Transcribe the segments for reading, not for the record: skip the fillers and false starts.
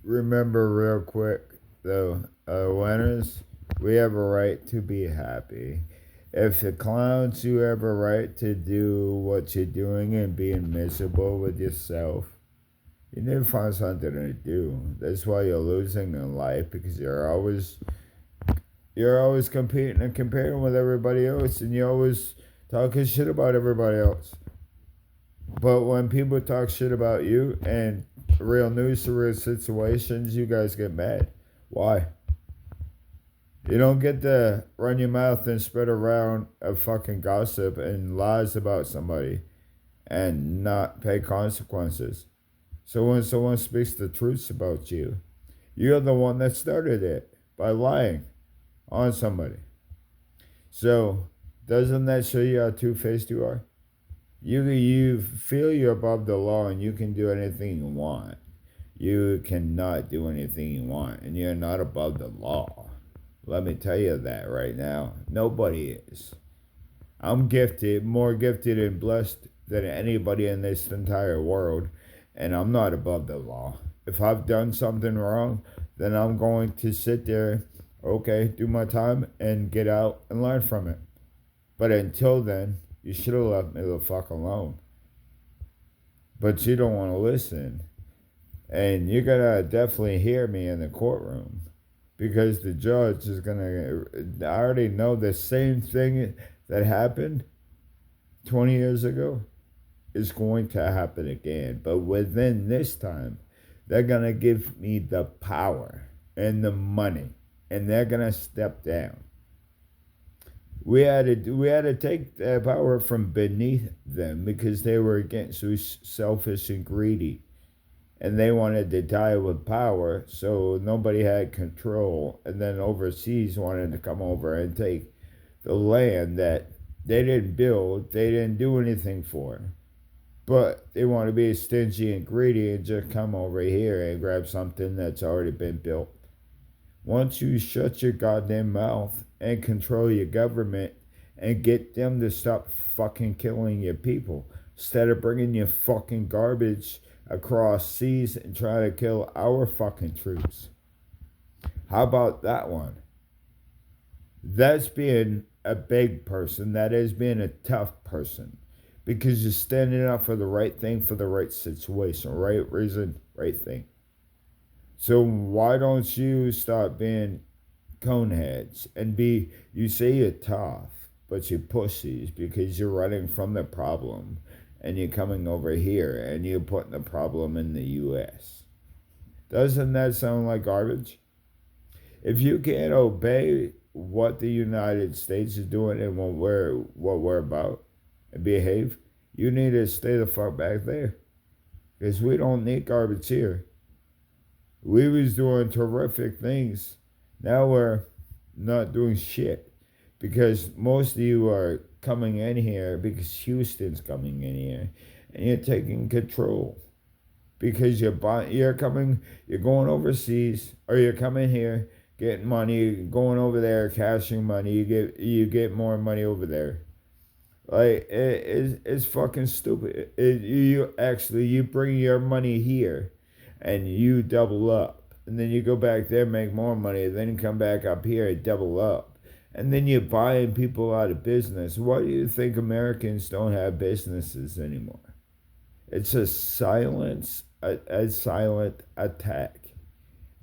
remember real quick though, winners, we have a right to be happy. If the clowns, you have a right to do what you're doing and being miserable with yourself. You need to find something to do. That's why you're losing in life because you're always competing and comparing with everybody else, and you're always talking shit about everybody else. But when people talk shit about you and real news to real situations, you guys get mad. Why? You don't get to run your mouth and spread around a fucking gossip and lies about somebody and not pay consequences. So when someone speaks the truths about you, you're the one that started it by lying on somebody. So doesn't that show you how two-faced you are? You feel you're above the law and you can do anything you want. You cannot do anything you want, and you're not above the law. Let me tell you that right now. Nobody is. I'm gifted, more gifted and blessed than anybody in this entire world, and I'm not above the law. If I've done something wrong, then I'm going to sit there, okay, do my time, and get out and learn from it. But until then, you should have left me the fuck alone. But you don't want to listen. And you're going to definitely hear me in the courtroom because the judge is going to. I already know the same thing that happened 20 years ago is going to happen again. But within this time, they're going to give me the power and the money, and they're going to step down. We had to take the power from beneath them because they were getting so selfish and greedy, and they wanted to die with power, so nobody had control. And then overseas wanted to come over and take the land that they didn't build, they didn't do anything for, but they want to be stingy and greedy and just come over here and grab something that's already been built. Once you shut your goddamn mouth and control your government and get them to stop fucking killing your people instead of bringing your fucking garbage across seas and trying to kill our fucking troops. How about that one? That's being a big person. That is being a tough person because you're standing up for the right thing for the right situation, right reason, right thing. So why don't you stop being coneheads and be, you say you're tough, but you're pussies because you're running from the problem and you're coming over here and you're putting the problem in the US. Doesn't that sound like garbage? If you can't obey what the United States is doing and what we're about and behave, you need to stay the fuck back there. Because we don't need garbage here. We was doing terrific things. Now we're not doing shit because most of you are coming in here because Houston's coming in here and you're taking control because you're going overseas or you're coming here getting money, going over there cashing money. You get more money over there. Like it's fucking stupid. You bring your money here and you double up. And then you go back there, make more money, then you come back up here and double up. And then you're buying people out of business. Why do you think Americans don't have businesses anymore? It's a silent attack.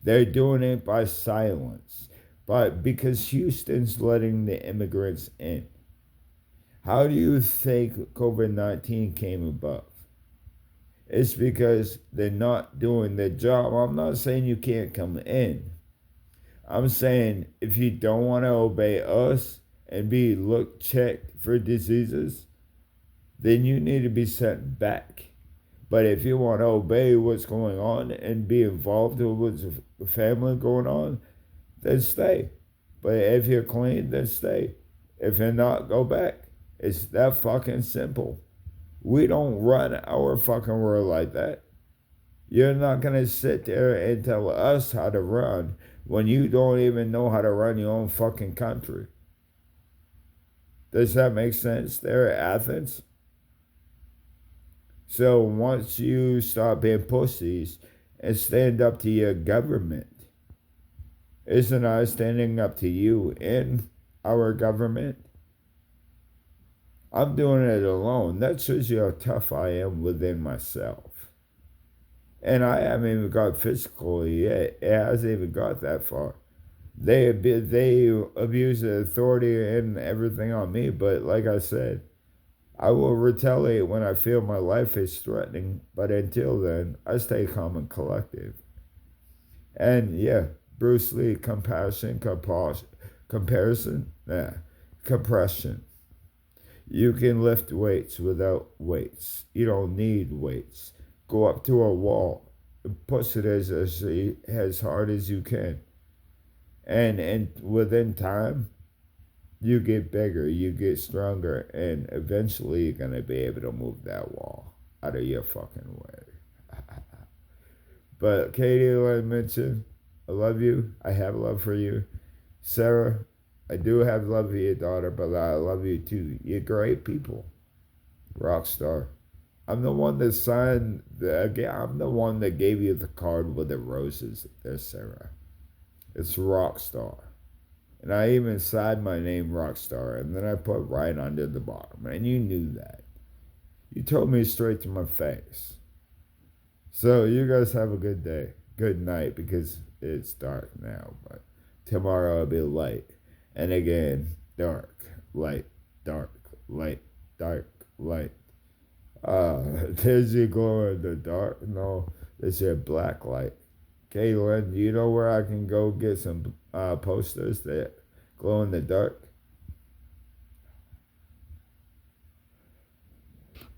They're doing it by silence. But because Houston's letting the immigrants in. How do you think COVID-19 came about? It's because they're not doing their job. I'm not saying you can't come in. I'm saying if you don't want to obey us and be look checked for diseases, then you need to be sent back. But if you want to obey what's going on and be involved with what's the family going on, then stay. But if you're clean, then stay. If you're not, go back. It's that fucking simple. We don't run our fucking world like that. You're not going to sit there and tell us how to run when you don't even know how to run your own fucking country. Does that make sense there, Athens? So once you start being pussies and stand up to your government. Isn't I standing up to you in our government? I'm doing it alone. That shows you how tough I am within myself. And I haven't even got physically yet. It hasn't even got that far. They abuse the authority and everything on me, but like I said, I will retaliate when I feel my life is threatening. But until then, I stay calm and collective. And yeah, Bruce Lee, comparison, yeah, compression. You can lift weights without weights. You don't need weights. Go up to a wall, push it as hard as you can, and within time, you get bigger, you get stronger, and eventually you're gonna be able to move that wall out of your fucking way. But Katie, like I mentioned, I love you. I have love for you. Sarah, I do have love for your daughter, but I love you too. You're great people. Rock star. I'm the one that signed I'm the one that gave you the card with the roses there, Sarah. It's Rockstar. And I even signed my name Rockstar, and then I put right under the bottom. And you knew that. You told me straight to my face. So you guys have a good day. Good night, because it's dark now, but tomorrow will be light. And again, dark, light, dark, light, dark, light. There's your glow in the dark. No, there's your black light. Caitlin, do you know where I can go get some posters that glow in the dark?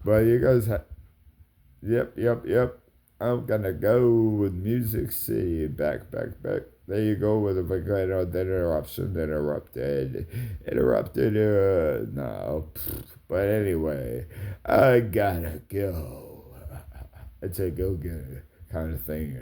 But you guys, yep. I'm gonna go with Music City. Back. There you go with a vibrato. That interruption. Interrupted. No. But anyway, I gotta go. It's a go getter kind of thing,